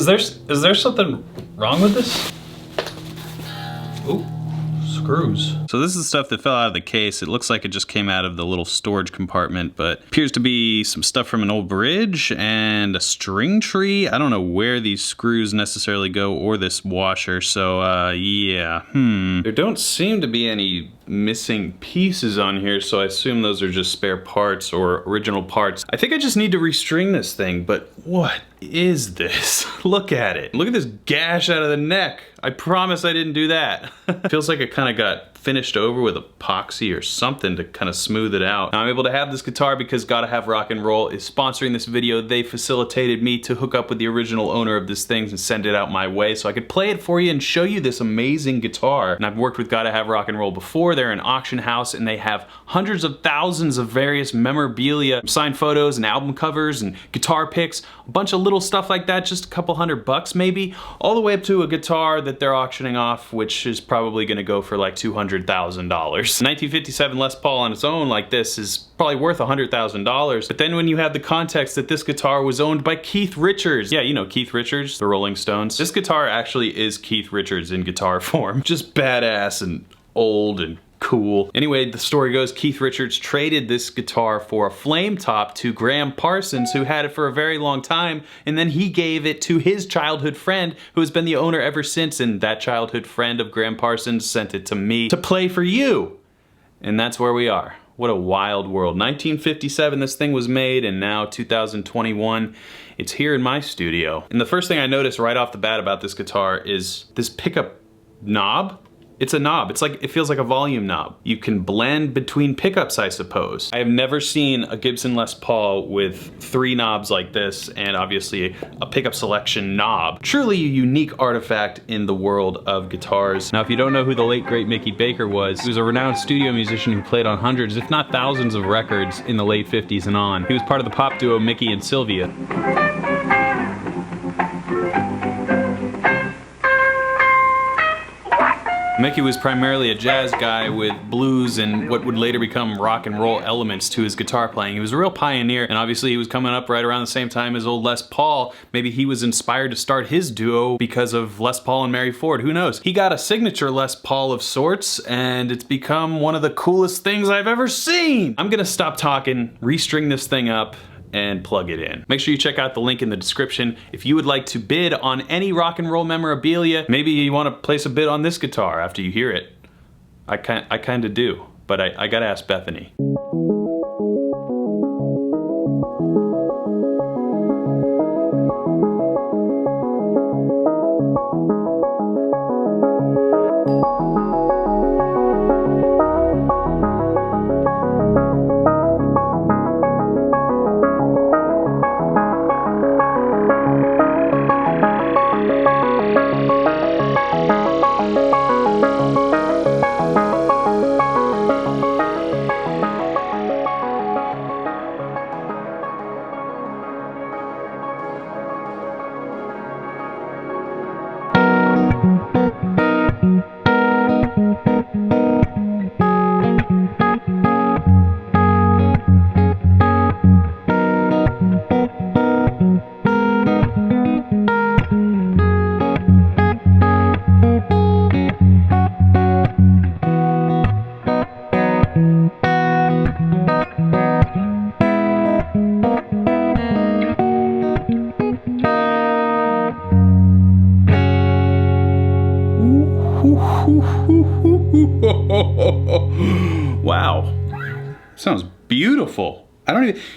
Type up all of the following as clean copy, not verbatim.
Is there something wrong with this? Ooh, screws. So this is stuff that fell out of the case. It looks like it just came out of the little storage compartment, but appears to be some stuff from an old bridge and a string tree. I don't know where these screws necessarily go or this washer, so yeah, There don't seem to be any missing pieces on here, so I assume those are just spare parts or original parts. I think I just need to restring this thing, but what is this? Look at it. Look at this gash out of the neck. I promise I didn't do that. Feels like it kind of got finished over with epoxy or something to kind of smooth it out. Now I'm able to have this guitar because Gotta Have Rock and Roll is sponsoring this video. They facilitated me to hook up with the original owner of this thing and send it out my way so I could play it for you and show you this amazing guitar. And I've worked with Gotta Have Rock and Roll before. They're an auction house and they have hundreds of thousands of various memorabilia, signed photos and album covers and guitar picks, a bunch of little stuff like that, just a couple $100 maybe, all the way up to a guitar that they're auctioning off, which is probably gonna go for like $200,000. 1957 Les Paul on its own like this is probably worth $100,000. But then when you have the context that this guitar was owned by Keith Richards. Yeah, you know Keith Richards, the Rolling Stones. This guitar actually is Keith Richards in guitar form. Just badass and old and cool. Anyway, the story goes Keith Richards traded this guitar for a flame top to Graham Parsons, who had it for a very long time, and then he gave it to his childhood friend, who has been the owner ever since, and that childhood friend of Graham Parsons sent it to me to play for you. And that's where we are. What a wild world. 1957 this thing was made, and now 2021 it's here in my studio. And the first thing I noticed right off the bat about this guitar is this pickup knob. It's a knob. It's like, it feels like a volume knob. You can blend between pickups, I suppose. I have never seen a Gibson Les Paul with 3 knobs like this, and obviously a pickup selection knob. Truly a unique artifact in the world of guitars. Now, if you don't know who the late great Mickey Baker was, he was a renowned studio musician who played on hundreds, if not thousands of records in the late 50s and on. He was part of the pop duo Mickey and Sylvia. Mickey was primarily a jazz guy with blues and what would later become rock and roll elements to his guitar playing. He was a real pioneer, and obviously he was coming up right around the same time as old Les Paul. Maybe he was inspired to start his duo because of Les Paul and Mary Ford, who knows? He got a signature Les Paul of sorts, and it's become one of the coolest things I've ever seen. I'm gonna stop talking, restring this thing up, and plug it in. Make sure you check out the link in the description if you would like to bid on any rock and roll memorabilia. Maybe you want to place a bid on this guitar after you hear it. I kind of do, but I gotta ask Bethany. Wow, sounds beautiful.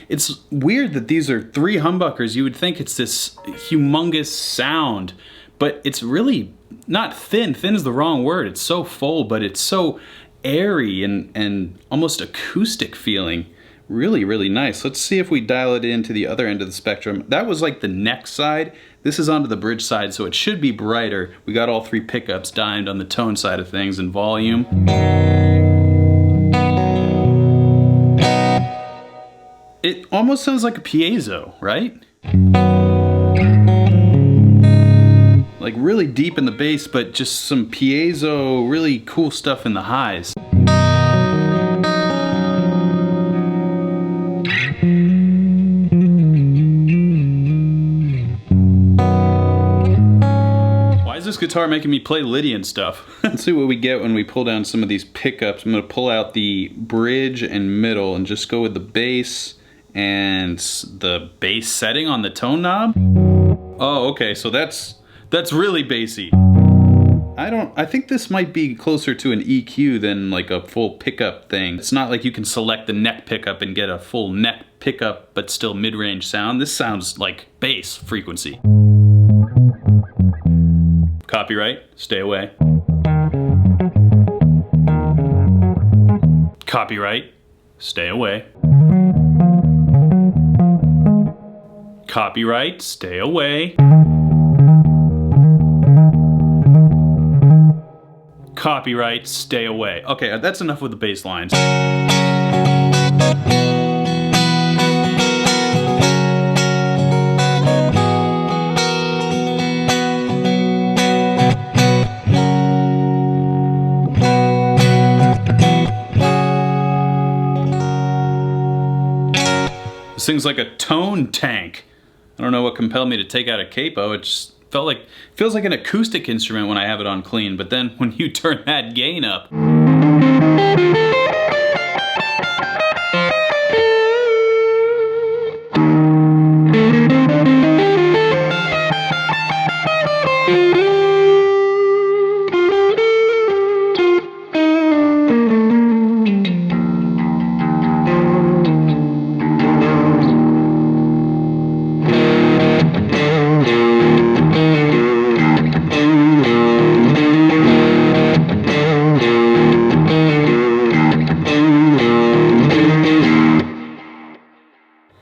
It's weird that these are 3 humbuckers. You would think it's this humongous sound, but it's really not thin. Thin is the wrong word. It's so full, but it's so airy and almost acoustic feeling. Really, really nice. Let's see if we dial it into the other end of the spectrum. That was like the neck side. This is onto the bridge side, so it should be brighter. We got all 3 pickups dimed on the tone side of things and volume. It almost sounds like a piezo, right? Like really deep in the bass, but just some piezo, really cool stuff in the highs. this guitar making me play Lydian stuff? Let's see what we get when we pull down some of these pickups. I'm gonna pull out the bridge and middle and just go with the bass and the bass setting on the tone knob. Oh, okay, so that's really bassy. I think this might be closer to an EQ than like a full pickup thing. It's not like you can select the neck pickup and get a full neck pickup but still mid-range sound. This sounds like bass frequency. Copyright, stay away. Copyright, stay away. Copyright, stay away. Copyright, stay away. Okay, that's enough with the bass lines. This thing's like a tone tank. I don't know what compelled me to take out a capo. It just feels like an acoustic instrument when I have it on clean, but then when you turn that gain up.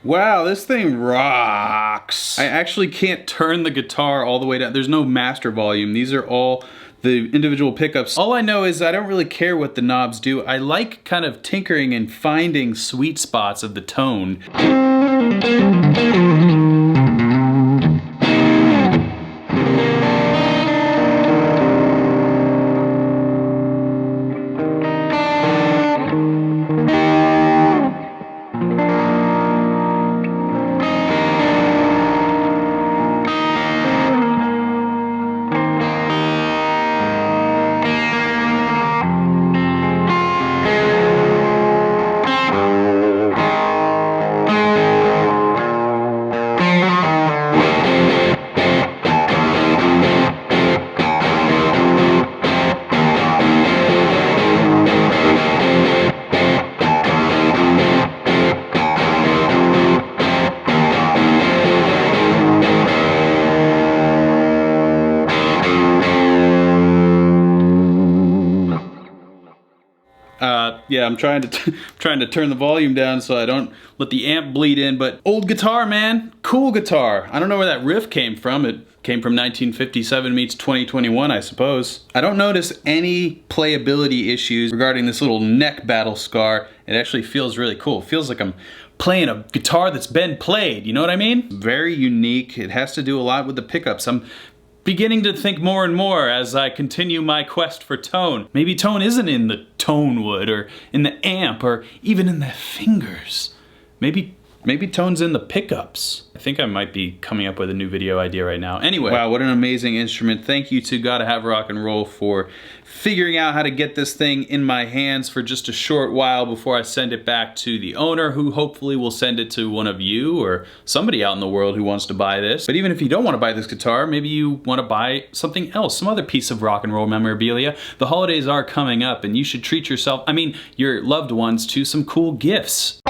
Wow, this thing rocks. I actually can't turn the guitar all the way down. There's no master volume. These are all the individual pickups. All I know is I don't really care what the knobs do. I like kind of tinkering and finding sweet spots of the tone. Yeah, I'm trying to turn the volume down so I don't let the amp bleed in, but old guitar, man. Cool guitar. I don't know where that riff came from. It came from 1957 meets 2021, I suppose. I don't notice any playability issues regarding this little neck battle scar. It actually feels really cool. It feels like I'm playing a guitar that's been played, you know what I mean? Very unique. It has to do a lot with the pickups. I'm beginning to think more and more as I continue my quest for tone. Maybe tone isn't in the tone wood or in the amp or even in the fingers. Maybe tone's in the pickups. I think I might be coming up with a new video idea right now. Anyway, wow, what an amazing instrument. Thank you to Gotta Have Rock and Roll for figuring out how to get this thing in my hands for just a short while before I send it back to the owner, who hopefully will send it to one of you or somebody out in the world who wants to buy this. But even if you don't want to buy this guitar, maybe you want to buy something else, some other piece of rock and roll memorabilia. The holidays are coming up and you should treat yourself, I mean your loved ones, to some cool gifts.